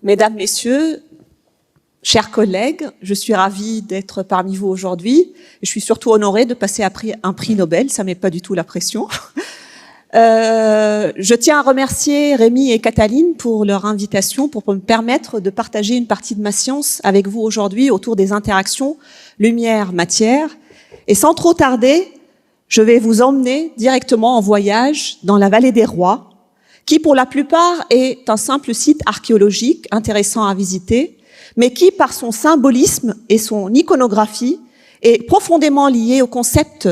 Mesdames, Messieurs, chers collègues, je suis ravie d'être parmi vous aujourd'hui. Je suis surtout honorée de passer un prix Nobel, ça ne met pas du tout la pression. Je tiens à remercier Rémi et Cataline pour leur invitation, pour me permettre de partager une partie de ma science avec vous aujourd'hui autour des interactions lumière-matière. Et sans trop tarder, je vais vous emmener directement en voyage dans la vallée des Rois, qui pour la plupart est un simple site archéologique intéressant à visiter, mais qui par son symbolisme et son iconographie est profondément lié au concept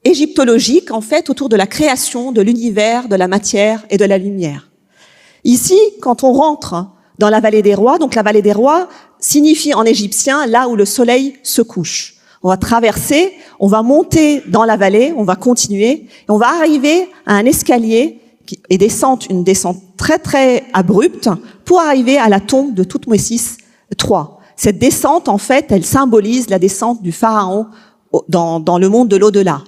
égyptologique, en fait, autour de la création de l'univers, de la matière et de la lumière. Ici, quand on rentre dans la vallée des Rois, donc la vallée des Rois signifie en égyptien là où le soleil se couche. On va traverser, on va monter dans la vallée, on va continuer, et on va arriver à un escalier et une descente très très abrupte pour arriver à la tombe de Thoutmôsis III. Cette descente, en fait, elle symbolise la descente du pharaon dans le monde de l'au-delà.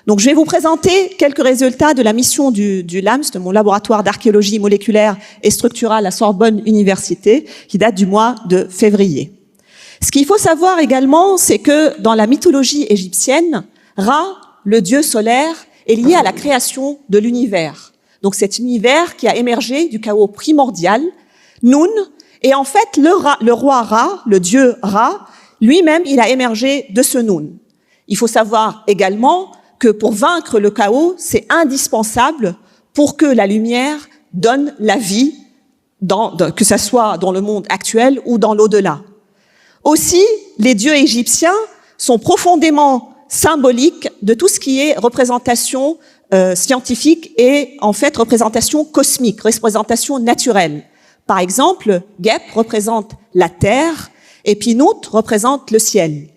Donc, je vais vous présenter quelques résultats de la mission du LAMS, de mon laboratoire d'archéologie moléculaire et structurale à Sorbonne Université, qui date du mois de février. Ce qu'il faut savoir également, c'est que dans la mythologie égyptienne, Ra, le dieu solaire, est lié à la création de l'univers. Donc cet univers qui a émergé du chaos primordial, Nun, et en fait le roi Ra, le dieu Ra, lui-même il a émergé de ce Nun. Il faut savoir également que pour vaincre le chaos, c'est indispensable pour que la lumière donne la vie, que ça soit dans le monde actuel ou dans l'au-delà. Aussi, les dieux égyptiens sont profondément symboliques de tout ce qui est représentation scientifique et en fait représentation cosmique, représentation naturelle. Par exemple, Geb représente la terre et puis Nout représente le ciel.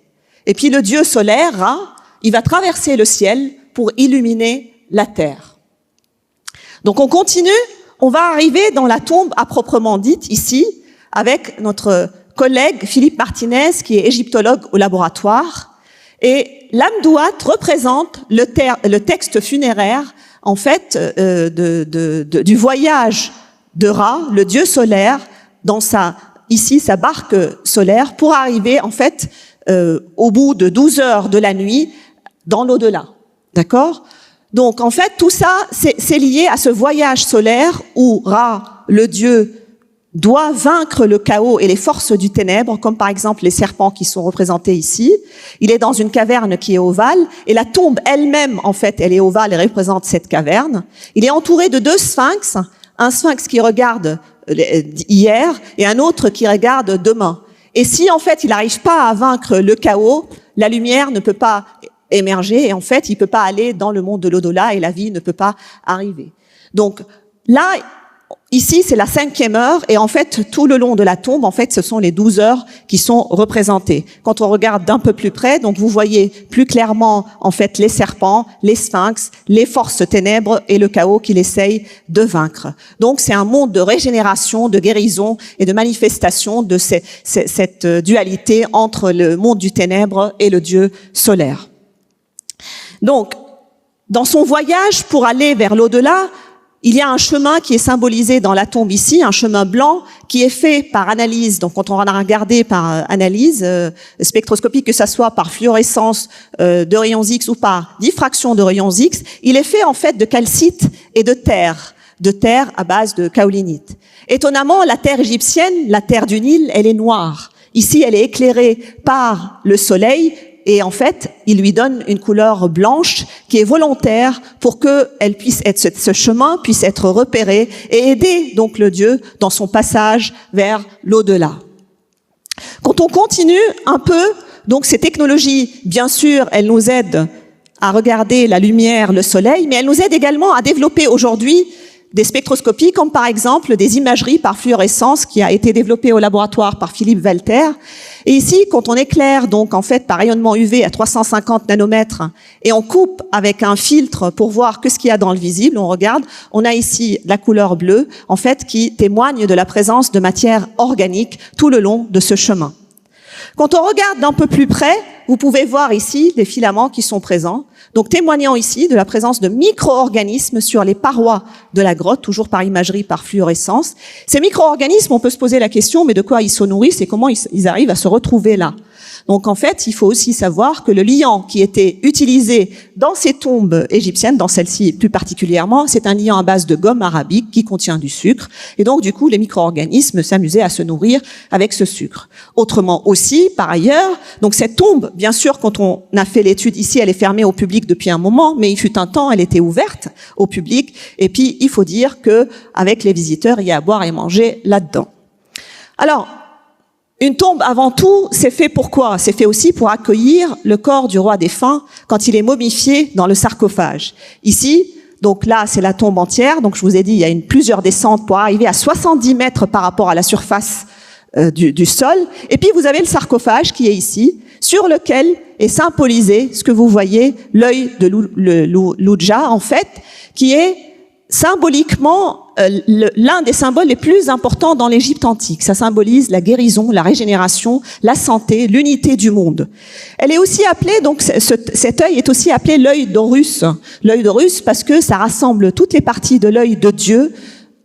Et puis le dieu solaire, Ra, il va traverser le ciel pour illuminer la terre. Donc on continue, on va arriver dans la tombe à proprement dite ici avec notre collègue Philippe Martinez qui est égyptologue au laboratoire. Et l'Amdouat représente le texte funéraire, en fait, du voyage de Ra, le dieu solaire, dans sa barque solaire, pour arriver, en fait, au bout de 12 heures de la nuit, dans l'au-delà. D'accord? Donc, en fait, tout ça, c'est lié à ce voyage solaire où Ra, le dieu, doit vaincre le chaos et les forces du ténèbre, comme par exemple les serpents qui sont représentés ici. Il est dans une caverne qui est ovale, et la tombe elle-même, en fait, elle est ovale et représente cette caverne. Il est entouré de deux sphinx, un sphinx qui regarde hier et un autre qui regarde demain. Et si, en fait, il n'arrive pas à vaincre le chaos, la lumière ne peut pas émerger, et en fait, il ne peut pas aller dans le monde de l'au-delà, et la vie ne peut pas arriver. Donc, là, ici, c'est la 5e heure, et en fait, tout le long de la tombe, en fait, ce sont les 12 heures qui sont représentées. Quand on regarde d'un peu plus près, donc vous voyez plus clairement, en fait, les serpents, les sphinx, les forces ténèbres et le chaos qu'il essaye de vaincre. Donc, c'est un monde de régénération, de guérison et de manifestation de cette dualité entre le monde du ténèbre et le Dieu solaire. Donc, dans son voyage pour aller vers l'au-delà, il y a un chemin qui est symbolisé dans la tombe ici, un chemin blanc qui est fait par analyse. Donc, quand on a regardé par analyse spectroscopique, que ça soit par fluorescence de rayons X ou par diffraction de rayons X, il est fait en fait de calcite et de terre à base de kaolinite. Étonnamment, la terre égyptienne, la terre du Nil, elle est noire. Ici, elle est éclairée par le soleil. Et en fait, il lui donne une couleur blanche qui est volontaire pour que ce chemin puisse être repéré et aider donc le Dieu dans son passage vers l'au-delà. Quand on continue un peu, donc ces technologies, bien sûr, elles nous aident à regarder la lumière, le soleil, mais elles nous aident également à développer aujourd'hui des spectroscopies, comme par exemple des imageries par fluorescence qui a été développée au laboratoire par Philippe Walter. Et ici, quand on éclaire donc en fait par rayonnement UV à 350 nanomètres et on coupe avec un filtre pour voir ce qu'il y a dans le visible, on regarde, on a ici la couleur bleue en fait qui témoigne de la présence de matière organique tout le long de ce chemin. Quand on regarde d'un peu plus près, vous pouvez voir ici les filaments qui sont présents, donc témoignant ici de la présence de micro-organismes sur les parois de la grotte, toujours par imagerie, par fluorescence. Ces micro-organismes, on peut se poser la question, mais de quoi ils se nourrissent et comment ils arrivent à se retrouver là? Donc en fait, il faut aussi savoir que le liant qui était utilisé dans ces tombes égyptiennes, dans celle-ci plus particulièrement, c'est un liant à base de gomme arabique qui contient du sucre. Et donc du coup, les micro-organismes s'amusaient à se nourrir avec ce sucre. Autrement aussi, par ailleurs, donc cette tombe, bien sûr, quand on a fait l'étude ici, elle est fermée au public depuis un moment, mais il fut un temps, elle était ouverte au public. Et puis, il faut dire que avec les visiteurs, il y a à boire et manger là-dedans. Alors, une tombe, avant tout, c'est fait pour quoi? C'est fait aussi pour accueillir le corps du roi défunt quand il est momifié dans le sarcophage. Ici, donc là, c'est la tombe entière. Donc je vous ai dit, il y a plusieurs descentes pour arriver à 70 mètres par rapport à la surface du sol. Et puis vous avez le sarcophage qui est ici, sur lequel est symbolisé ce que vous voyez, l'œil de l'Oudja, en fait, qui est symboliquement l'un des symboles les plus importants dans l'Égypte antique. Ça symbolise la guérison, la régénération, la santé, l'unité du monde. Elle est aussi appelée, donc cet œil est aussi appelé l'œil d'Horus. L'œil d'Horus parce que ça rassemble toutes les parties de l'œil de Dieu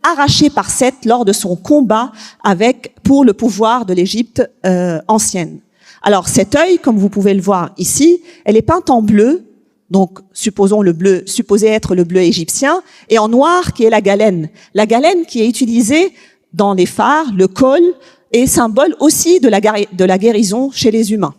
arraché par Seth lors de son combat pour le pouvoir de l'Égypte ancienne. Alors cet œil, comme vous pouvez le voir ici, elle est peinte en bleu. Donc, supposons le bleu, supposé être le bleu égyptien, et en noir qui est la galène. La galène qui est utilisée dans les phares, le col, est symbole aussi de la guérison chez les humains.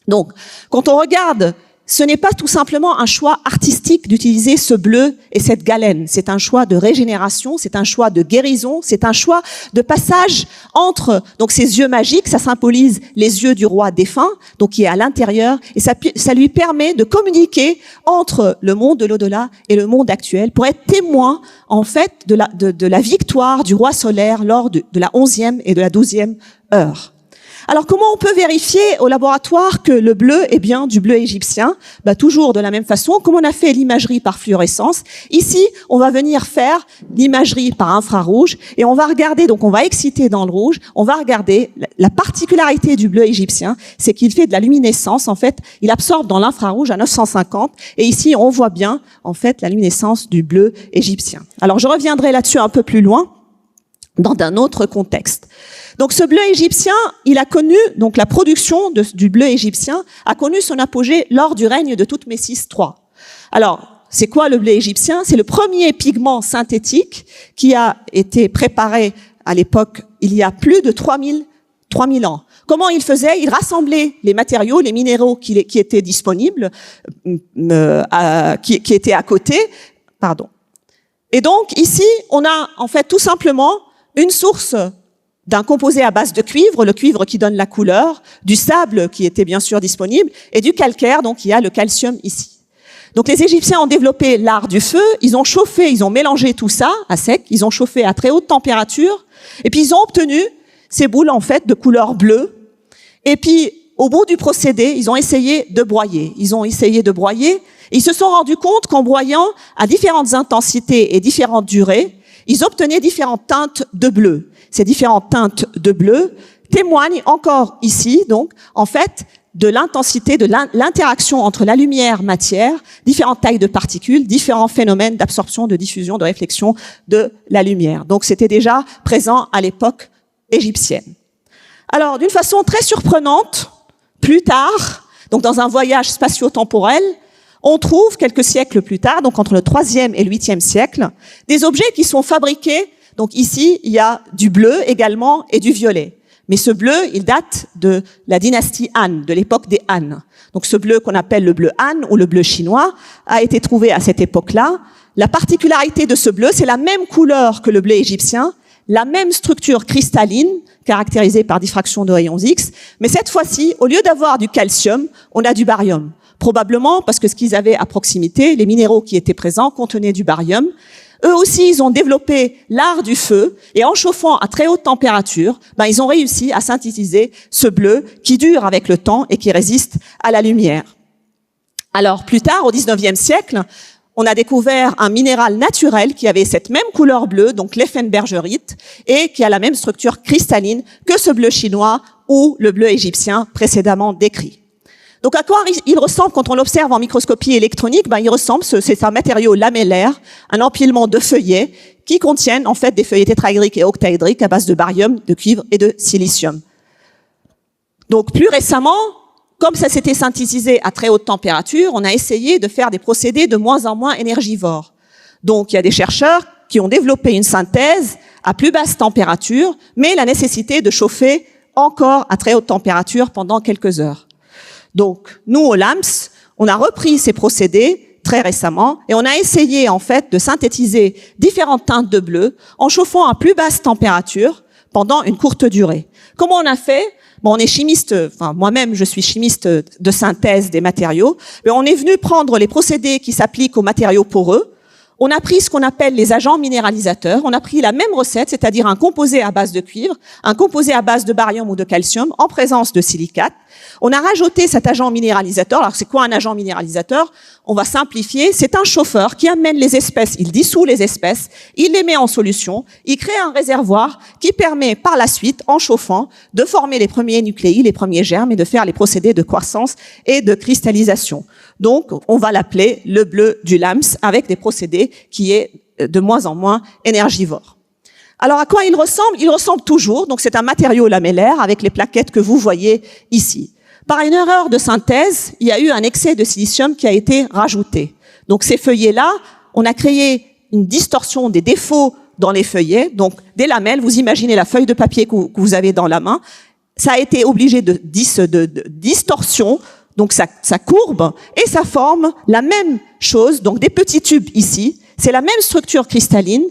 Donc, quand on regarde, ce n'est pas tout simplement un choix artistique d'utiliser ce bleu et cette galène. C'est un choix de régénération, c'est un choix de guérison, c'est un choix de passage entre donc ces yeux magiques. Ça symbolise les yeux du roi défunt, donc qui est à l'intérieur, et ça lui permet de communiquer entre le monde de l'au-delà et le monde actuel pour être témoin en fait de la victoire du roi solaire lors de la 11e et de la 12e heure. Alors, comment on peut vérifier au laboratoire que le bleu est bien du bleu égyptien? Toujours de la même façon, comme on a fait l'imagerie par fluorescence. Ici, on va venir faire l'imagerie par infrarouge et on va regarder, donc on va exciter dans le rouge, on va regarder la particularité du bleu égyptien, c'est qu'il fait de la luminescence, en fait, il absorbe dans l'infrarouge à 950 et ici, on voit bien, en fait, la luminescence du bleu égyptien. Alors, je reviendrai là-dessus un peu plus loin, dans un autre contexte. Donc ce bleu égyptien, il a connu, donc la production du bleu égyptien a connu son apogée lors du règne de Thoutmésis III. Alors, c'est quoi le bleu égyptien? C'est le premier pigment synthétique qui a été préparé à l'époque, il y a plus de 3000 ans. Comment il faisait? Il rassemblait les matériaux, les minéraux qui étaient disponibles, qui étaient à côté, pardon. Et donc ici, on a en fait tout simplement une source d'un composé à base de cuivre, le cuivre qui donne la couleur, du sable qui était bien sûr disponible, et du calcaire, donc il y a le calcium ici. Donc les Égyptiens ont développé l'art du feu, ils ont chauffé, ils ont mélangé tout ça à sec, ils ont chauffé à très haute température, et puis ils ont obtenu ces boules en fait de couleur bleue, et puis au bout du procédé, ils ont essayé de broyer. Ils se sont rendus compte qu'en broyant à différentes intensités et différentes durées, ils obtenaient différentes teintes de bleu. Ces différentes teintes de bleu témoignent encore ici, donc, en fait, de l'intensité, de l'interaction entre la lumière-matière, différentes tailles de particules, différents phénomènes d'absorption, de diffusion, de réflexion de la lumière. Donc, c'était déjà présent à l'époque égyptienne. Alors, d'une façon très surprenante, plus tard, donc dans un voyage spatio-temporel, on trouve quelques siècles plus tard, donc entre le 3e et le 8e siècle, des objets qui sont fabriqués. Donc ici, il y a du bleu également et du violet. Mais ce bleu, il date de la dynastie Han, de l'époque des Han. Donc ce bleu qu'on appelle le bleu Han ou le bleu chinois a été trouvé à cette époque-là. La particularité de ce bleu, c'est la même couleur que le bleu égyptien, la même structure cristalline, caractérisée par diffraction de rayons X, mais cette fois-ci, au lieu d'avoir du calcium, on a du barium. Probablement parce que ce qu'ils avaient à proximité, les minéraux qui étaient présents contenaient du barium. Eux aussi, ils ont développé l'art du feu et en chauffant à très haute température, ils ont réussi à synthétiser ce bleu qui dure avec le temps et qui résiste à la lumière. Alors plus tard, au 19e siècle, on a découvert un minéral naturel qui avait cette même couleur bleue, donc l'effenbergerite, et qui a la même structure cristalline que ce bleu chinois ou le bleu égyptien précédemment décrit. Donc à quoi il ressemble quand on l'observe en microscopie électronique? Il ressemble, c'est un matériau lamellaire, un empilement de feuillets qui contiennent en fait des feuillets tétraédriques et octaédriques à base de barium, de cuivre et de silicium. Donc plus récemment, comme ça s'était synthétisé à très haute température, on a essayé de faire des procédés de moins en moins énergivores. Donc il y a des chercheurs qui ont développé une synthèse à plus basse température, mais la nécessité de chauffer encore à très haute température pendant quelques heures. Donc nous, au LAMS, on a repris ces procédés très récemment et on a essayé en fait de synthétiser différentes teintes de bleu en chauffant à plus basse température pendant une courte durée. Comment on a fait? Bon, on est chimiste, enfin moi-même je suis chimiste de synthèse des matériaux, mais on est venu prendre les procédés qui s'appliquent aux matériaux poreux. On a pris ce qu'on appelle les agents minéralisateurs. On a pris la même recette, c'est-à-dire un composé à base de cuivre, un composé à base de barium ou de calcium en présence de silicate. On a rajouté cet agent minéralisateur. Alors, c'est quoi un agent minéralisateur? On va simplifier. C'est un chauffeur qui amène les espèces, il dissout les espèces, il les met en solution, il crée un réservoir qui permet par la suite, en chauffant, de former les premiers nucléides, les premiers germes et de faire les procédés de croissance et de cristallisation. Donc, on va l'appeler le bleu du LAMS avec des procédés qui est de moins en moins énergivore. Alors, à quoi il ressemble? Il ressemble toujours. Donc, c'est un matériau lamellaire avec les plaquettes que vous voyez ici. Par une erreur de synthèse, il y a eu un excès de silicium qui a été rajouté. Donc, ces feuillets-là, on a créé une distorsion des défauts dans les feuillets. Donc, des lamelles, vous imaginez la feuille de papier que vous avez dans la main. Ça a été obligé de distorsion. Donc, ça courbe et ça forme la même chose. Donc, des petits tubes ici. C'est la même structure cristalline,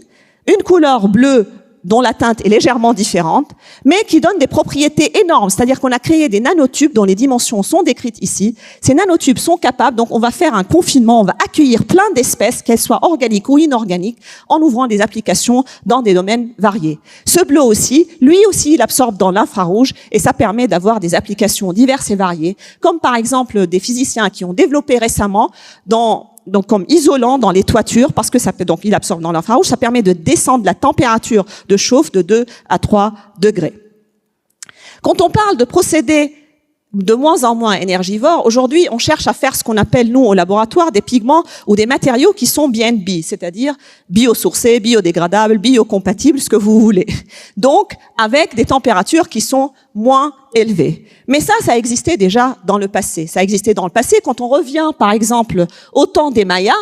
une couleur bleue dont la teinte est légèrement différente, mais qui donne des propriétés énormes. C'est-à-dire qu'on a créé des nanotubes dont les dimensions sont décrites ici. Ces nanotubes sont capables, donc on va faire un confinement, on va accueillir plein d'espèces, qu'elles soient organiques ou inorganiques, en ouvrant des applications dans des domaines variés. Ce bleu aussi, lui aussi, il absorbe dans l'infrarouge et ça permet d'avoir des applications diverses et variées, comme par exemple des physiciens qui ont développé récemment donc comme isolant dans les toitures, parce que ça peut, donc il absorbe dans l'infrarouge, ça permet de descendre la température de chauffe de 2 à 3 degrés. Quand on parle de procédés de moins en moins énergivores, aujourd'hui, on cherche à faire ce qu'on appelle, nous, au laboratoire, des pigments ou des matériaux qui sont BNB, c'est-à-dire biosourcés, biodégradables, biocompatibles, ce que vous voulez. Donc, avec des températures qui sont moins élevées. Mais ça existait déjà dans le passé. Ça existait dans le passé. Quand on revient, par exemple, au temps des Mayas,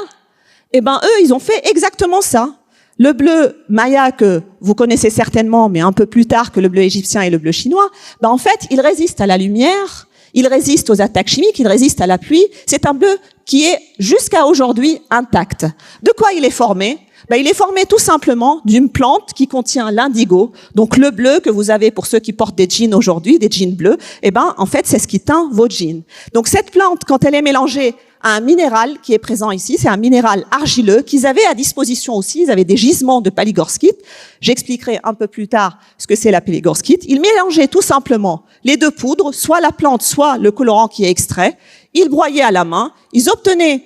eux, ils ont fait exactement ça. Le bleu maya que vous connaissez certainement, mais un peu plus tard que le bleu égyptien et le bleu chinois, en fait, il résiste à la lumière, il résiste aux attaques chimiques, il résiste à la pluie. C'est un bleu qui est jusqu'à aujourd'hui intact. De quoi il est formé? Il est formé tout simplement d'une plante qui contient l'indigo. Donc le bleu que vous avez pour ceux qui portent des jeans aujourd'hui, des jeans bleus, en fait, c'est ce qui teint vos jeans. Donc cette plante, quand elle est mélangée à un minéral qui est présent ici, c'est un minéral argileux qu'ils avaient à disposition aussi, ils avaient des gisements de paligorskite. J'expliquerai un peu plus tard ce que c'est la paligorskite. Ils mélangeaient tout simplement les deux poudres, soit la plante, soit le colorant qui est extrait. Ils broyaient à la main, ils obtenaient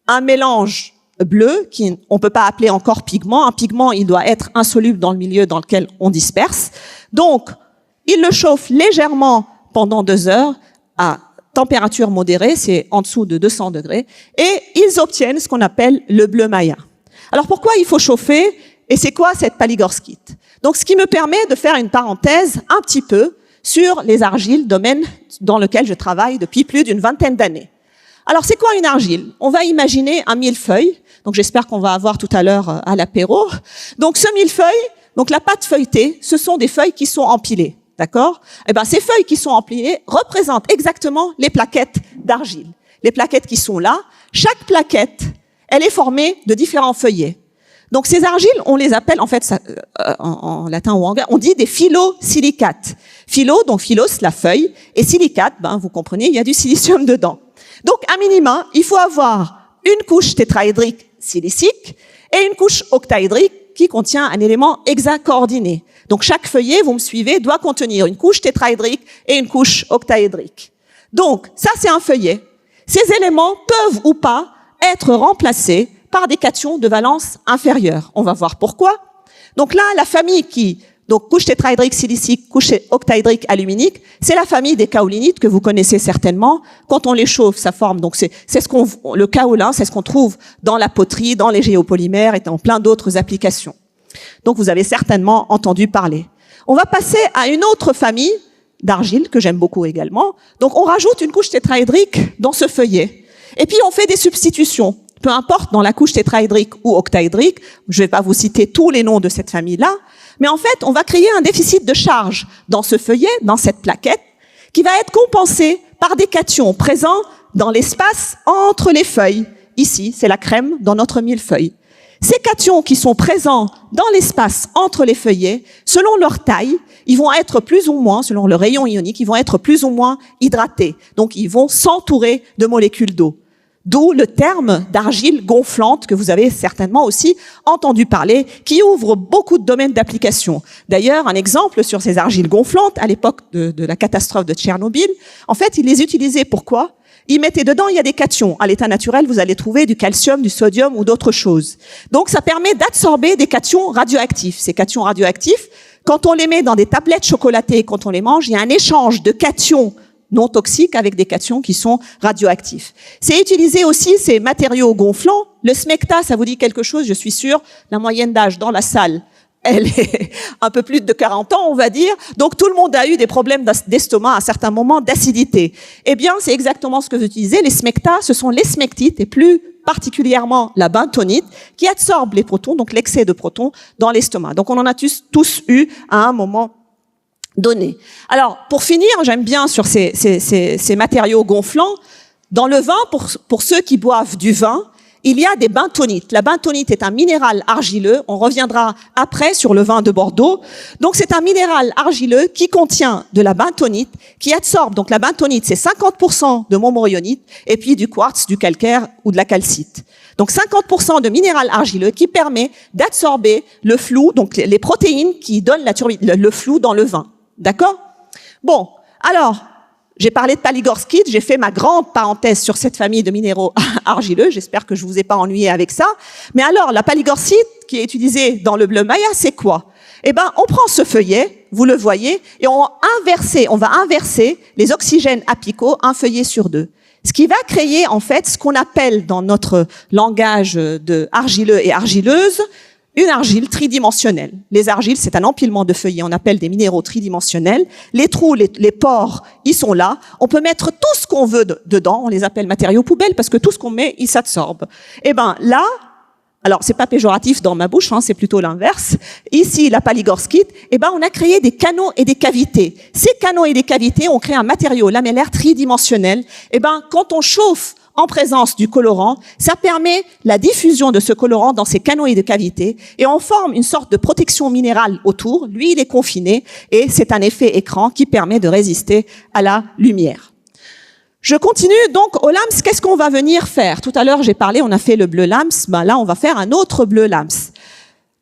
un mélange bleu, on peut pas appeler encore pigment. Un pigment, il doit être insoluble dans le milieu dans lequel on disperse. Donc, ils le chauffent légèrement pendant 2 heures à température modérée, c'est en dessous de 200 degrés, et ils obtiennent ce qu'on appelle le bleu maya. Alors, pourquoi il faut chauffer et c'est quoi cette paligorskite? Donc, ce qui me permet de faire une parenthèse un petit peu sur les argiles, domaine dans lequel je travaille depuis plus d'une vingtaine d'années. Alors, c'est quoi une argile? On va imaginer un millefeuille. Donc, j'espère qu'on va avoir tout à l'heure à l'apéro. Donc, ce millefeuille, donc la pâte feuilletée, ce sont des feuilles qui sont empilées. D'accord? Ces feuilles qui sont empilées représentent exactement les plaquettes d'argile. Les plaquettes qui sont là, chaque plaquette, elle est formée de différents feuillets. Donc, ces argiles, on les appelle, en fait, en latin ou en anglais, on dit des phyllosilicates. Phyllo, donc phylos, la feuille, et silicate, vous comprenez, il y a du silicium dedans. Donc, à minima, il faut avoir une couche tétraédrique silicique et une couche octaédrique qui contient un élément hexacoordiné. Donc, chaque feuillet, vous me suivez, doit contenir une couche tétraédrique et une couche octaédrique. Donc, ça, c'est un feuillet. Ces éléments peuvent ou pas être remplacés par des cations de valence inférieure. On va voir pourquoi. Donc là, la famille qui Donc, couche tétraédrique silicique, couche octaédrique aluminique, c'est la famille des kaolinites que vous connaissez certainement. Quand on les chauffe, ça forme, donc c'est le kaolin, c'est ce qu'on trouve dans la poterie, dans les géopolymères et dans plein d'autres applications. Donc, vous avez certainement entendu parler. On va passer à une autre famille d'argile que j'aime beaucoup également. Donc, on rajoute une couche tétraédrique dans ce feuillet. Et puis, on fait des substitutions. Peu importe dans la couche tétraédrique ou octaédrique, je ne vais pas vous citer tous les noms de cette famille-là, mais en fait, on va créer un déficit de charge dans ce feuillet, dans cette plaquette, qui va être compensé par des cations présents dans l'espace entre les feuilles. Ici, c'est la crème dans notre millefeuille. Ces cations qui sont présents dans l'espace entre les feuillets, selon leur taille, ils vont être plus ou moins, selon le rayon ionique, ils vont être plus ou moins hydratés. Donc, ils vont s'entourer de molécules d'eau. D'où le terme d'argile gonflante que vous avez certainement aussi entendu parler, qui ouvre beaucoup de domaines d'application. D'ailleurs, un exemple sur ces argiles gonflantes, à l'époque de la catastrophe de Tchernobyl, en fait, ils les utilisaient pourquoi ? Ils mettaient dedans, il y a des cations. À l'état naturel, vous allez trouver du calcium, du sodium ou d'autres choses. Donc, ça permet d'absorber des cations radioactifs. Ces cations radioactifs, quand on les met dans des tablettes chocolatées, quand on les mange, il y a un échange de cations non toxiques avec des cations qui sont radioactifs. C'est utilisé aussi ces matériaux gonflants. Le smecta, ça vous dit quelque chose, je suis sûre. La moyenne d'âge dans la salle, elle est un peu plus de 40 ans, on va dire. Donc, tout le monde a eu des problèmes d'estomac à certains moments, d'acidité. Eh bien, c'est exactement ce que vous utilisez. Les smecta, ce sont les smectites, et plus particulièrement la bentonite, qui absorbe les protons, donc l'excès de protons, dans l'estomac. Donc, on en a tous eu à un moment donné. Alors, pour finir, j'aime bien sur ces matériaux gonflants. Dans le vin, pour ceux qui boivent du vin, il y a des bentonites. La bentonite est un minéral argileux. On reviendra après sur le vin de Bordeaux. Donc, c'est un minéral argileux qui contient de la bentonite, qui absorbe. Donc, la bentonite, c'est 50% de montmorillonite, et puis du quartz, du calcaire ou de la calcite. Donc, 50% de minéral argileux qui permet d'absorber le flou, donc les protéines qui donnent le flou dans le vin. D'accord ? Bon, alors, j'ai parlé de paligorskite, j'ai fait ma grande parenthèse sur cette famille de minéraux argileux, j'espère que je vous ai pas ennuyé avec ça. Mais alors, la paligorskite qui est utilisée dans le bleu Maya, c'est quoi ? Eh ben, on prend ce feuillet, vous le voyez, et on va inverser les oxygènes apicaux, un feuillet sur deux. Ce qui va créer, en fait, ce qu'on appelle dans notre langage de argileux et argileuse, une argile tridimensionnelle. Les argiles, c'est un empilement de feuillets, on appelle des minéraux tridimensionnels. Les trous, les pores, ils sont là. On peut mettre tout ce qu'on veut dedans, on les appelle matériaux poubelles parce que tout ce qu'on met, il s'absorbe. Eh ben là, alors c'est pas péjoratif dans ma bouche, c'est plutôt l'inverse. Ici, la paligorskite, eh ben on a créé des canaux et des cavités. Ces canaux et des cavités ont créé un matériau lamellaire tridimensionnel. Eh ben quand on chauffe en présence du colorant, ça permet la diffusion de ce colorant dans ces canaux et de cavités, et on forme une sorte de protection minérale autour. Lui, il est confiné, et c'est un effet écran qui permet de résister à la lumière. Je continue donc au LAMS. Qu'est-ce qu'on va venir faire ? Tout à l'heure, j'ai parlé, on a fait le bleu LAMS. Ben là, on va faire un autre bleu LAMS.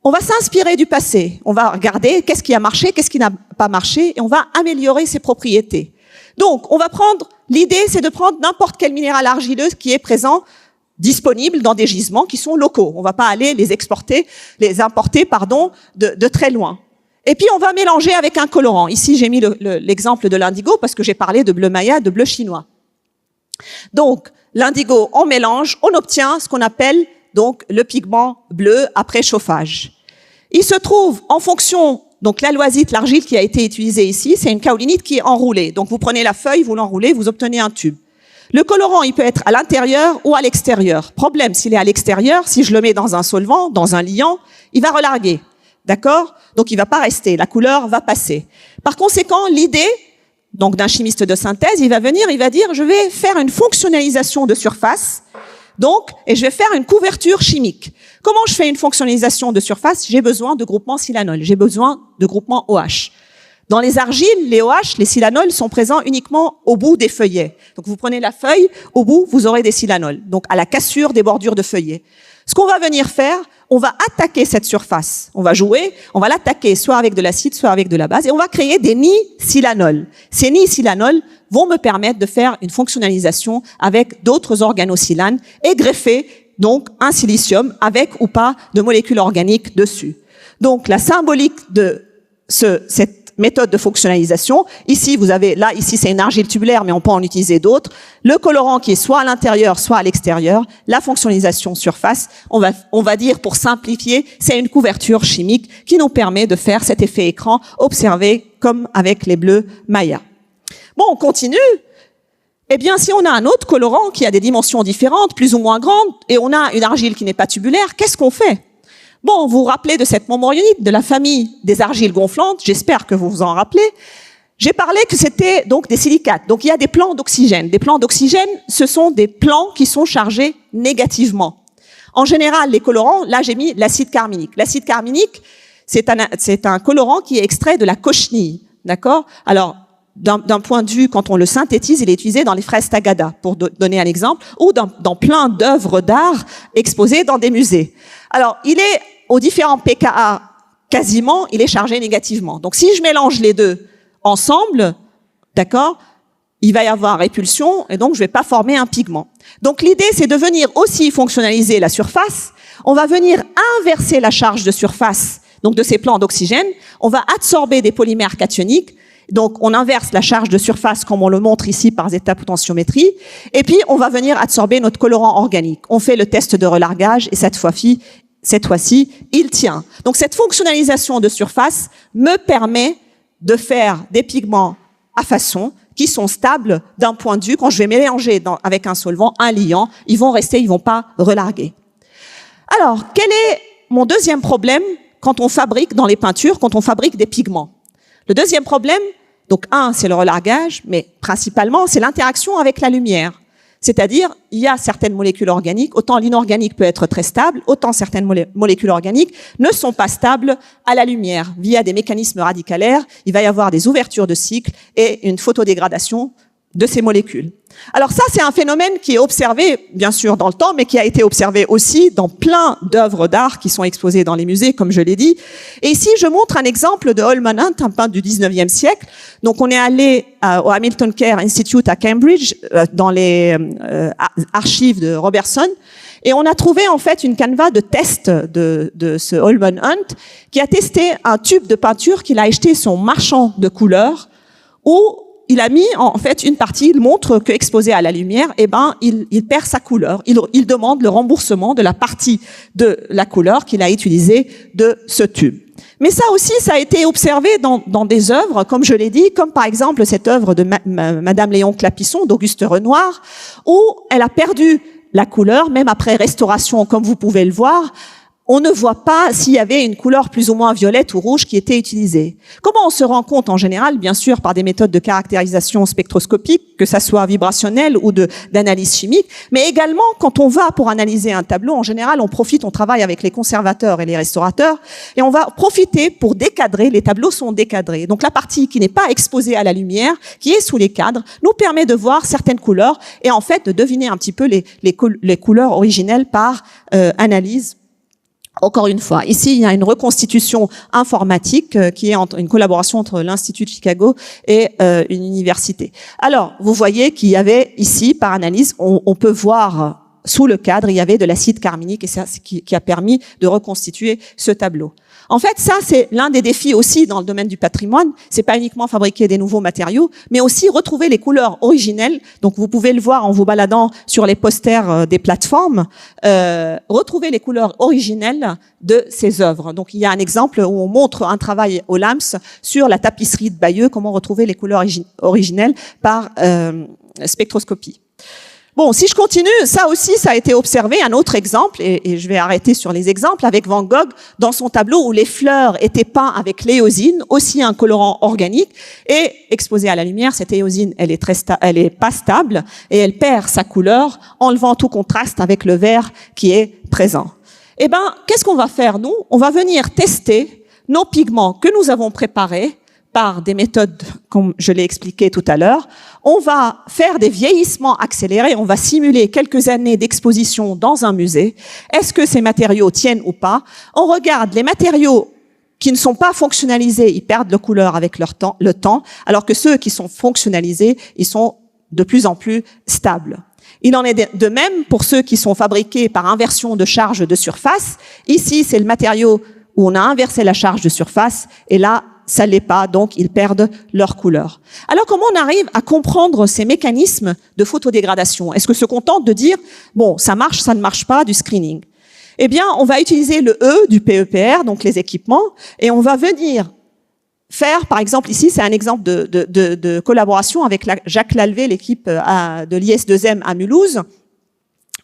On va s'inspirer du passé. On va regarder qu'est-ce qui a marché, qu'est-ce qui n'a pas marché, et on va améliorer ses propriétés. Donc, on va prendre, l'idée, c'est de prendre n'importe quel minéral argileux qui est présent, disponible dans des gisements qui sont locaux. On va pas aller les importer, de très loin. Et puis, on va mélanger avec un colorant. Ici, j'ai mis l'exemple de l'indigo parce que j'ai parlé de bleu maya, de bleu chinois. Donc, l'indigo, on mélange, on obtient ce qu'on appelle, donc, le pigment bleu après chauffage. Il se trouve, en fonction, donc l'aloisite, l'argile qui a été utilisée ici, c'est une kaolinite qui est enroulée. Donc vous prenez la feuille, vous l'enroulez, vous obtenez un tube. Le colorant, il peut être à l'intérieur ou à l'extérieur. Problème, s'il est à l'extérieur, si je le mets dans un solvant, dans un liant, il va relarguer. D'accord ? Donc il va pas rester, la couleur va passer. Par conséquent, l'idée, donc d'un chimiste de synthèse, il va dire, je vais faire une fonctionnalisation de surface. Donc, et je vais faire une couverture chimique. Comment je fais une fonctionnalisation de surface ? J'ai besoin de groupements silanol, j'ai besoin de groupements OH. Dans les argiles, les OH, les silanols sont présents uniquement au bout des feuillets. Donc vous prenez la feuille, au bout, vous aurez des silanols, donc à la cassure des bordures de feuillets. Ce qu'on va venir faire, on va attaquer cette surface. On va jouer, on va l'attaquer soit avec de l'acide, soit avec de la base, et on va créer des nids silanols. Ces nids silanols vont me permettre de faire une fonctionnalisation avec d'autres organosilanes et greffer donc un silicium avec ou pas de molécules organiques dessus. Donc la symbolique de cette méthode de fonctionnalisation. Ici, vous avez, là, ici, c'est une argile tubulaire, mais on peut en utiliser d'autres. Le colorant qui est soit à l'intérieur, soit à l'extérieur. La fonctionnalisation surface, on va dire, pour simplifier, c'est une couverture chimique qui nous permet de faire cet effet écran observé comme avec les bleus Maya. Bon, on continue. Eh bien, si on a un autre colorant qui a des dimensions différentes, plus ou moins grandes, et on a une argile qui n'est pas tubulaire, qu'est-ce qu'on fait? Bon, vous vous rappelez de cette momorionite, de la famille des argiles gonflantes, j'espère que vous vous en rappelez. J'ai parlé que c'était donc des silicates. Donc il y a des plans d'oxygène. Des plans d'oxygène, ce sont des plans qui sont chargés négativement. En général, les colorants, là j'ai mis l'acide carminique. L'acide carminique, c'est un colorant qui est extrait de la cochenille, d'accord? Alors, d'un point de vue, quand on le synthétise, il est utilisé dans les fraises Tagada, pour donner un exemple, ou dans plein d'œuvres d'art exposées dans des musées. Alors, il est aux différents pKa, quasiment, il est chargé négativement. Donc, si je mélange les deux ensemble, d'accord, il va y avoir répulsion, et donc je vais pas former un pigment. Donc, l'idée, c'est de venir aussi fonctionnaliser la surface. On va venir inverser la charge de surface, donc de ces plans d'oxygène. On va absorber des polymères cationiques. Donc, on inverse la charge de surface comme on le montre ici par état-potentiométrie. Et puis, on va venir absorber notre colorant organique. On fait le test de relargage et cette fois-ci, il tient. Donc, cette fonctionnalisation de surface me permet de faire des pigments à façon qui sont stables d'un point de vue. Quand je vais mélanger avec un solvant, un liant, ils vont rester, ils vont pas relarguer. Alors, quel est mon deuxième problème quand on fabrique dans les peintures, quand on fabrique des pigments? Le deuxième problème, donc c'est le relargage, mais principalement, c'est l'interaction avec la lumière. C'est-à-dire, il y a certaines molécules organiques, autant l'inorganique peut être très stable, autant certaines molécules organiques ne sont pas stables à la lumière. Via des mécanismes radicalaires, il va y avoir des ouvertures de cycle et une photodégradation de ces molécules. Alors ça, c'est un phénomène qui est observé, bien sûr, dans le temps, mais qui a été observé aussi dans plein d'œuvres d'art qui sont exposées dans les musées, comme je l'ai dit. Et ici, je montre un exemple de Holman Hunt, un peintre du 19e siècle. Donc, on est allé au Hamilton Care Institute à Cambridge, dans les archives de Robertson, et on a trouvé en fait une canevas de test de ce Holman Hunt, qui a testé un tube de peinture qu'il a acheté son marchand de couleurs, où il a mis en fait une partie, il montre que exposé à la lumière, il perd sa couleur. Il demande le remboursement de la partie de la couleur qu'il a utilisée de ce tube. Mais ça aussi, ça a été observé dans des œuvres, comme je l'ai dit, comme par exemple cette œuvre de Madame Léon Clapisson d'Auguste Renoir, où elle a perdu la couleur, même après restauration, comme vous pouvez le voir. On ne voit pas s'il y avait une couleur plus ou moins violette ou rouge qui était utilisée. Comment on se rend compte en général? Bien sûr, par des méthodes de caractérisation spectroscopique, que ça soit vibrationnelle ou d'analyse chimique, mais également quand on va pour analyser un tableau, en général, on travaille avec les conservateurs et les restaurateurs, et on va profiter pour décadrer. Les tableaux sont décadrés. Donc la partie qui n'est pas exposée à la lumière, qui est sous les cadres, nous permet de voir certaines couleurs et en fait de deviner un petit peu les couleurs originelles par analyse. Encore une fois, ici, il y a une reconstitution informatique qui est une collaboration entre l'Institut de Chicago et une université. Alors, vous voyez qu'il y avait ici, par analyse, on peut voir sous le cadre, il y avait de l'acide carminique et c'est ce qui a permis de reconstituer ce tableau. En fait, ça, c'est l'un des défis aussi dans le domaine du patrimoine. C'est pas uniquement fabriquer des nouveaux matériaux, mais aussi retrouver les couleurs originelles. Donc, vous pouvez le voir en vous baladant sur les posters des plateformes, retrouver les couleurs originelles de ces œuvres. Donc, il y a un exemple où on montre un travail au LAMS sur la tapisserie de Bayeux, comment retrouver les couleurs originelles par spectroscopie. Bon, si je continue, ça aussi, ça a été observé. Un autre exemple, et je vais arrêter sur les exemples, avec Van Gogh, dans son tableau où les fleurs étaient peintes avec l'éosine, aussi un colorant organique, et exposée à la lumière, cette éosine, elle est pas stable, et elle perd sa couleur, enlevant tout contraste avec le vert qui est présent. Eh ben, qu'est-ce qu'on va faire, nous? On va venir tester nos pigments que nous avons préparés, par des méthodes, comme je l'ai expliqué tout à l'heure. On va faire des vieillissements accélérés, on va simuler quelques années d'exposition dans un musée. Est-ce que ces matériaux tiennent ou pas? On regarde les matériaux qui ne sont pas fonctionnalisés, ils perdent leur couleur avec le temps, alors que ceux qui sont fonctionnalisés, ils sont de plus en plus stables. Il en est de même pour ceux qui sont fabriqués par inversion de charge de surface. Ici, c'est le matériau où on a inversé la charge de surface, et là, ça l'est pas, donc ils perdent leur couleur. Alors comment on arrive à comprendre ces mécanismes de photodégradation? Est-ce que se contente de dire, bon, ça marche, ça ne marche pas, du screening? Eh bien, on va utiliser le E du PEPR, donc les équipements, et on va venir faire, par exemple, ici, c'est un exemple de collaboration avec Jacques Lalvé, l'équipe de l'IS2M à Mulhouse.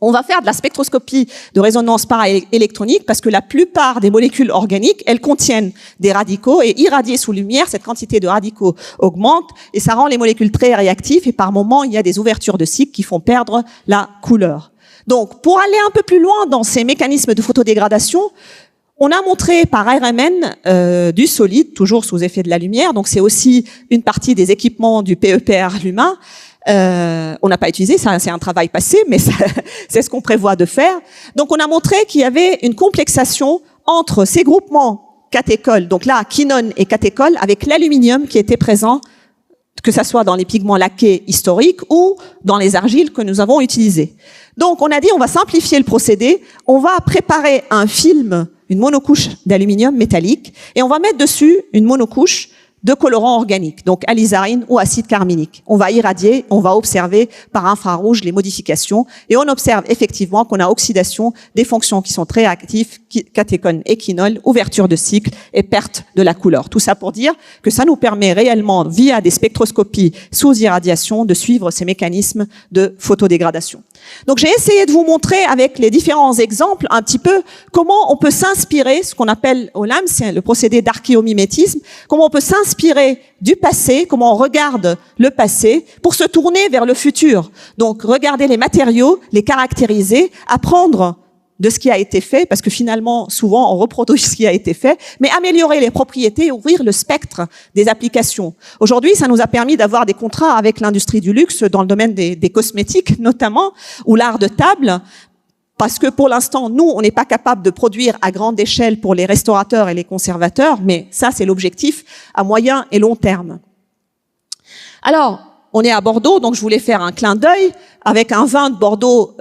On va faire de la spectroscopie de résonance paraélectronique parce que la plupart des molécules organiques, elles contiennent des radicaux et irradiées sous lumière, cette quantité de radicaux augmente et ça rend les molécules très réactives et par moments, il y a des ouvertures de cycle qui font perdre la couleur. Donc, pour aller un peu plus loin dans ces mécanismes de photodégradation, on a montré par RMN du solide, toujours sous effet de la lumière, donc c'est aussi une partie des équipements du PEPR l'humain. On n'a pas utilisé, ça c'est un travail passé, mais c'est ce qu'on prévoit de faire. Donc on a montré qu'il y avait une complexation entre ces groupements catécholes, donc là quinone et catéchol, avec l'aluminium qui était présent, que ça soit dans les pigments laqués historiques ou dans les argiles que nous avons utilisés. Donc on a dit on va simplifier le procédé, on va préparer un film, une monocouche d'aluminium métallique, et on va mettre dessus une monocouche de colorants organiques, donc alizarine ou acide carminique. On va irradier, on va observer par infrarouge les modifications et on observe effectivement qu'on a oxydation des fonctions qui sont très actives, catéchone et quinol, ouverture de cycle et perte de la couleur. Tout ça pour dire que ça nous permet réellement, via des spectroscopies sous irradiation, de suivre ces mécanismes de photodégradation. Donc j'ai essayé de vous montrer avec les différents exemples un petit peu comment on peut s'inspirer, ce qu'on appelle au LAM, c'est le procédé d'archéomimétisme, comment on peut s'inspirer du passé, comment on regarde le passé pour se tourner vers le futur. Donc regarder les matériaux, les caractériser, apprendre de ce qui a été fait, parce que finalement, souvent, on reproduit ce qui a été fait, mais améliorer les propriétés, ouvrir le spectre des applications. Aujourd'hui, ça nous a permis d'avoir des contrats avec l'industrie du luxe dans le domaine des cosmétiques, notamment, ou l'art de table, parce que pour l'instant, nous, on n'est pas capable de produire à grande échelle pour les restaurateurs et les conservateurs, mais ça, c'est l'objectif à moyen et long terme. Alors, on est à Bordeaux, donc je voulais faire un clin d'œil avec un vin de Bordeaux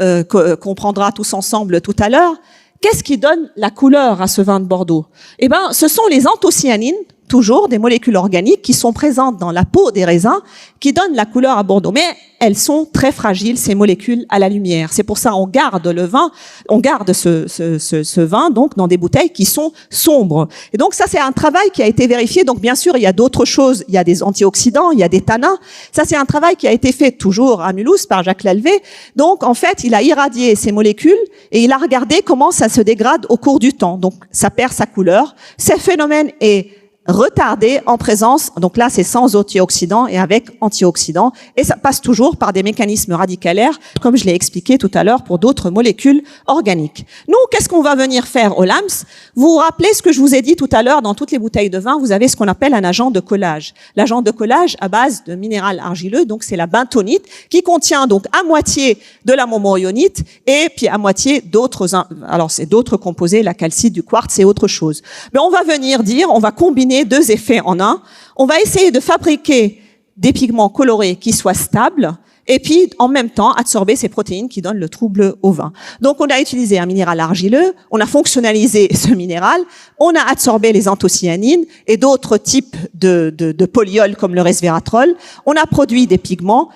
qu'on prendra tous ensemble tout à l'heure. Qu'est-ce qui donne la couleur à ce vin de Bordeaux? Eh ben, ce sont les anthocyanines, toujours des molécules organiques qui sont présentes dans la peau des raisins, qui donnent la couleur à Bordeaux. Mais elles sont très fragiles, ces molécules, à la lumière. C'est pour ça on garde le vin, on garde ce vin donc dans des bouteilles qui sont sombres. Et donc ça, c'est un travail qui a été vérifié. Donc bien sûr, il y a d'autres choses. Il y a des antioxydants, il y a des tanins. Ça, c'est un travail qui a été fait toujours à Mulhouse par Jacques Lalvé. Donc en fait, il a irradié ces molécules et il a regardé comment ça se dégrade au cours du temps. Donc ça perd sa couleur. Ce phénomène est retardé en présence, donc là c'est sans antioxydants et avec antioxydants, et ça passe toujours par des mécanismes radicalaires, comme je l'ai expliqué tout à l'heure pour d'autres molécules organiques. Nous, qu'est-ce qu'on va venir faire au LAMS? Vous vous rappelez ce que je vous ai dit tout à l'heure, dans toutes les bouteilles de vin, vous avez ce qu'on appelle un agent de collage. L'agent de collage à base de minéral argileux, donc c'est la bentonite, qui contient donc à moitié de la momorionite et puis à moitié d'autres, alors c'est d'autres composés, la calcite, du quartz et autre chose. Mais on va venir dire, on va combiner deux effets en un. On va essayer de fabriquer des pigments colorés qui soient stables et puis en même temps absorber ces protéines qui donnent le trouble au vin. Donc on a utilisé un minéral argileux, on a fonctionnalisé ce minéral, on a absorbé les anthocyanines et d'autres types de polyols comme le resveratrol. On a produit des pigments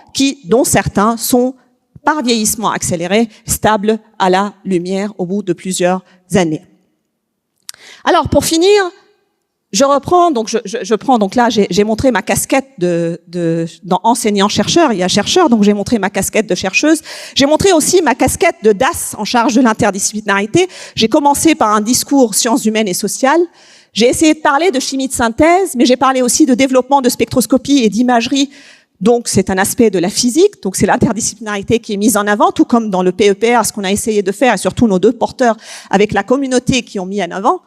dont certains sont par vieillissement accéléré stables à la lumière au bout de plusieurs années. Alors pour finir, je reprends, donc je prends, donc là j'ai montré ma casquette dans enseignant-chercheur, il y a chercheur, donc j'ai montré ma casquette de chercheuse. J'ai montré aussi ma casquette de DAS en charge de l'interdisciplinarité. J'ai commencé par un discours sciences humaines et sociales. J'ai essayé de parler de chimie de synthèse, mais j'ai parlé aussi de développement de spectroscopie et d'imagerie. Donc c'est un aspect de la physique, donc c'est l'interdisciplinarité qui est mise en avant, tout comme dans le PEPR, ce qu'on a essayé de faire, et surtout nos deux porteurs avec la communauté qui ont mis en avant.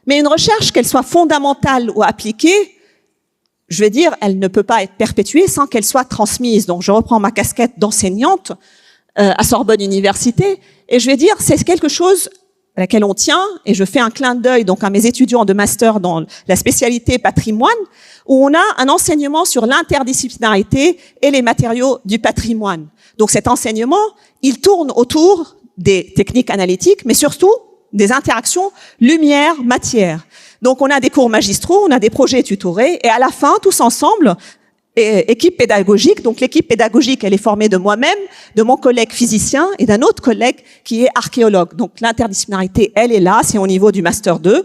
Mais une recherche, qu'elle soit fondamentale ou appliquée, je vais dire, elle ne peut pas être perpétuée sans qu'elle soit transmise. Donc, je reprends ma casquette d'enseignante à Sorbonne Université, et je vais dire, c'est quelque chose à laquelle on tient, et je fais un clin d'œil donc à mes étudiants de master dans la spécialité patrimoine, où on a un enseignement sur l'interdisciplinarité et les matériaux du patrimoine. Donc, cet enseignement, il tourne autour des techniques analytiques, mais surtout des interactions lumière-matière. Donc, on a des cours magistraux, on a des projets tutorés, et à la fin, tous ensemble, équipe pédagogique. Donc, l'équipe pédagogique, elle est formée de moi-même, de mon collègue physicien et d'un autre collègue qui est archéologue. Donc, l'interdisciplinarité, elle est là, c'est au niveau du Master 2.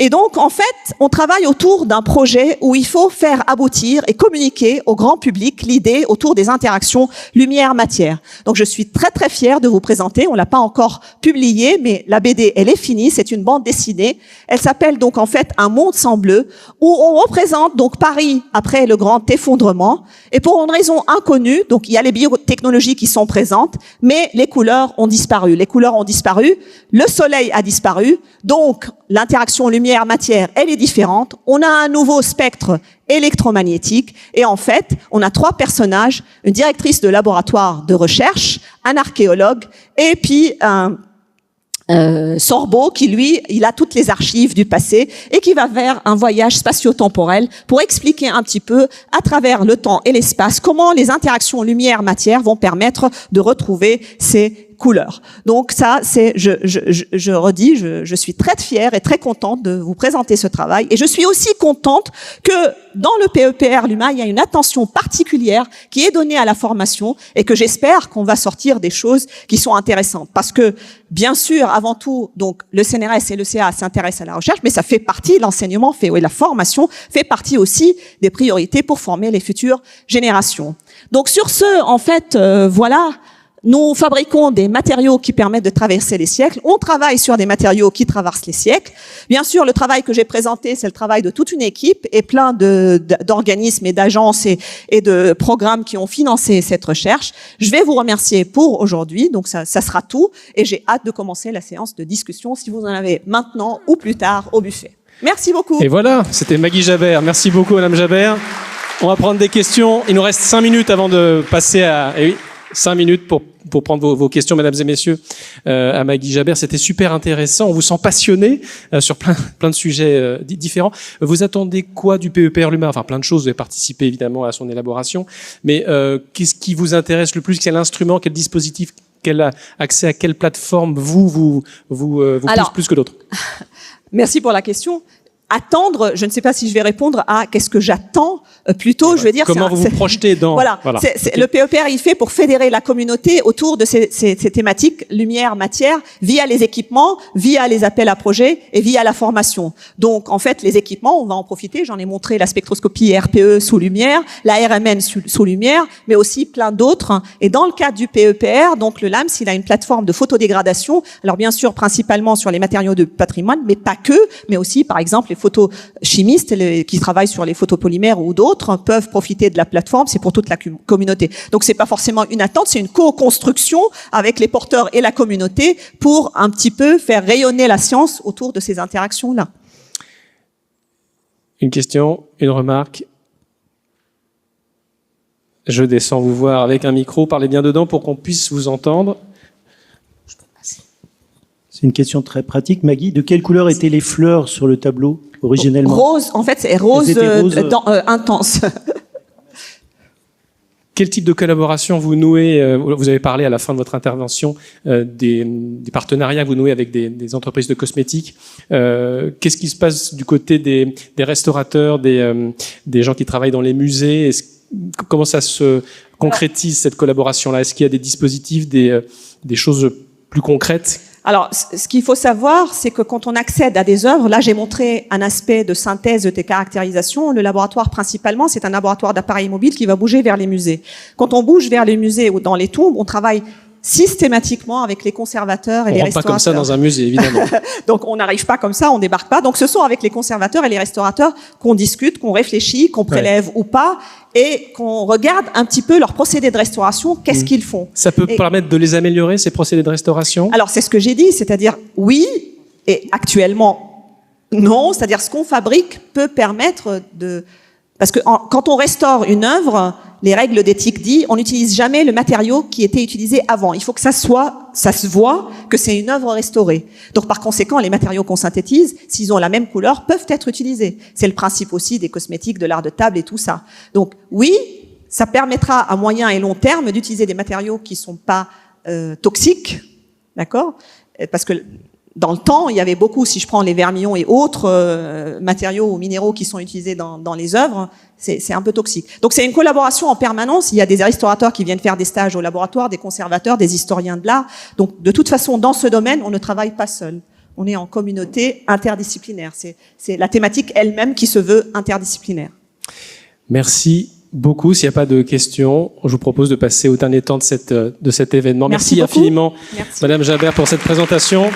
Et donc, en fait, on travaille autour d'un projet où il faut faire aboutir et communiquer au grand public l'idée autour des interactions lumière-matière. Donc, je suis très, très fière de vous présenter. On l'a pas encore publiée, mais la BD, elle est finie. C'est une bande dessinée. Elle s'appelle donc, en fait, Un monde sans bleu, où on représente donc Paris après le grand effondrement. Et pour une raison inconnue, donc, il y a les biotechnologies qui sont présentes, mais les couleurs ont disparu. Les couleurs ont disparu. Le soleil a disparu. Donc, l'interaction lumière-matière, elle est différente. On a un nouveau spectre électromagnétique. Et en fait, on a 3 personnages, une directrice de laboratoire de recherche, un archéologue, et puis un Sorbo qui, lui, il a toutes les archives du passé et qui va faire un voyage spatio-temporel pour expliquer un petit peu, à travers le temps et l'espace, comment les interactions lumière-matière vont permettre de retrouver ces couleurs. Donc ça, c'est, je redis, je suis très fière et très contente de vous présenter ce travail. Et je suis aussi contente que dans le PEPR Luma, il y a une attention particulière qui est donnée à la formation et que j'espère qu'on va sortir des choses qui sont intéressantes. Parce que, bien sûr, avant tout, donc, le CNRS et le CA s'intéressent à la recherche, mais ça fait partie, l'enseignement fait, oui, la formation fait partie aussi des priorités pour former les futures générations. Donc, sur ce, en fait, voilà. Nous fabriquons des matériaux qui permettent de traverser les siècles. On travaille sur des matériaux qui traversent les siècles. Bien sûr, le travail que j'ai présenté, c'est le travail de toute une équipe et plein d'organismes et d'agences et de programmes qui ont financé cette recherche. Je vais vous remercier pour aujourd'hui. Donc, ça sera tout. Et j'ai hâte de commencer la séance de discussion si vous en avez maintenant ou plus tard au buffet. Merci beaucoup. Et voilà, c'était Maggie Jabert. Merci beaucoup, Madame Jabert. On va prendre des questions. Il nous reste 5 minutes avant de passer à... Eh oui, 5 minutes pour prendre vos questions, mesdames et messieurs, à Maggie Jabert. C'était super intéressant. On vous sent passionné sur plein de sujets différents. Vous attendez quoi du PEPR Luma? Enfin, plein de choses. Vous avez participé évidemment à son élaboration. Mais qu'est-ce qui vous intéresse le plus? Quel instrument, quel dispositif, quel accès à quelle plateforme vous pousse plus que d'autres? Merci pour la question. Attendre, je ne sais pas si je vais répondre à qu'est-ce que j'attends, plutôt, je vais dire... Comment vous vous projetez dans... Voilà. Okay. Le PEPR, il fait pour fédérer la communauté autour de ces thématiques, lumière, matière, via les équipements, via les appels à projets et via la formation. Donc, en fait, les équipements, on va en profiter. J'en ai montré la spectroscopie RPE sous lumière, la RMN sous lumière, mais aussi plein d'autres. Et dans le cadre du PEPR, donc le LAMS, il a une plateforme de photodégradation. Alors, bien sûr, principalement sur les matériaux de patrimoine, mais pas que, mais aussi, par exemple, les photochimistes qui travaillent sur les photopolymères ou d'autres peuvent profiter de la plateforme, c'est pour toute la communauté. Donc c'est pas forcément une attente, c'est une co-construction avec les porteurs et la communauté pour un petit peu faire rayonner la science autour de ces interactions-là. Une question, une remarque. Je descends vous voir avec un micro, parlez bien dedans pour qu'on puisse vous entendre. C'est une question très pratique. Maggie, de quelle couleur étaient les fleurs sur le tableau originellement? Rose, en fait, c'est rose, intense. Quel type de collaboration vous nouez? Vous avez parlé à la fin de votre intervention des partenariats que vous nouez avec des entreprises de cosmétiques. Qu'est-ce qui se passe du côté des restaurateurs, des gens qui travaillent dans les musées? Comment ça se concrétise, cette collaboration-là? Est-ce qu'il y a des dispositifs, des choses plus concrètes? Alors, ce qu'il faut savoir, c'est que quand on accède à des œuvres, là j'ai montré un aspect de synthèse de tes caractérisations. Le laboratoire principalement, c'est un laboratoire d'appareils mobiles qui va bouger vers les musées. Quand on bouge vers les musées ou dans les tombes, on travaille systématiquement avec les conservateurs et les restaurateurs. On rentre pas comme ça dans un musée, évidemment. Donc on n'arrive pas comme ça, on débarque pas. Donc ce sont avec les conservateurs et les restaurateurs qu'on discute, qu'on réfléchit, qu'on prélève ou pas, et qu'on regarde un petit peu leur procédé de restauration, qu'est-ce qu'ils font. Ça peut permettre de les améliorer, ces procédés de restauration? Alors c'est ce que j'ai dit, c'est-à-dire oui, et actuellement non, c'est-à-dire ce qu'on fabrique peut permettre de... Parce que quand on restaure une œuvre, les règles d'éthique disent, on n'utilise jamais le matériau qui était utilisé avant. Il faut que ça se voit que c'est une œuvre restaurée. Donc, par conséquent, les matériaux qu'on synthétise, s'ils ont la même couleur, peuvent être utilisés. C'est le principe aussi des cosmétiques, de l'art de table et tout ça. Donc, oui, ça permettra à moyen et long terme d'utiliser des matériaux qui sont pas toxiques, d'accord? Parce que dans le temps, il y avait beaucoup, si je prends les vermillons et autres matériaux ou minéraux qui sont utilisés dans les œuvres, c'est un peu toxique. Donc c'est une collaboration en permanence. Il y a des restaurateurs qui viennent faire des stages au laboratoire, des conservateurs, des historiens de l'art. Donc de toute façon, dans ce domaine, on ne travaille pas seul. On est en communauté interdisciplinaire. C'est la thématique elle-même qui se veut interdisciplinaire. Merci beaucoup. S'il n'y a pas de questions, je vous propose de passer au dernier temps de cet événement. Merci infiniment, Merci. Madame Jabert, pour cette présentation.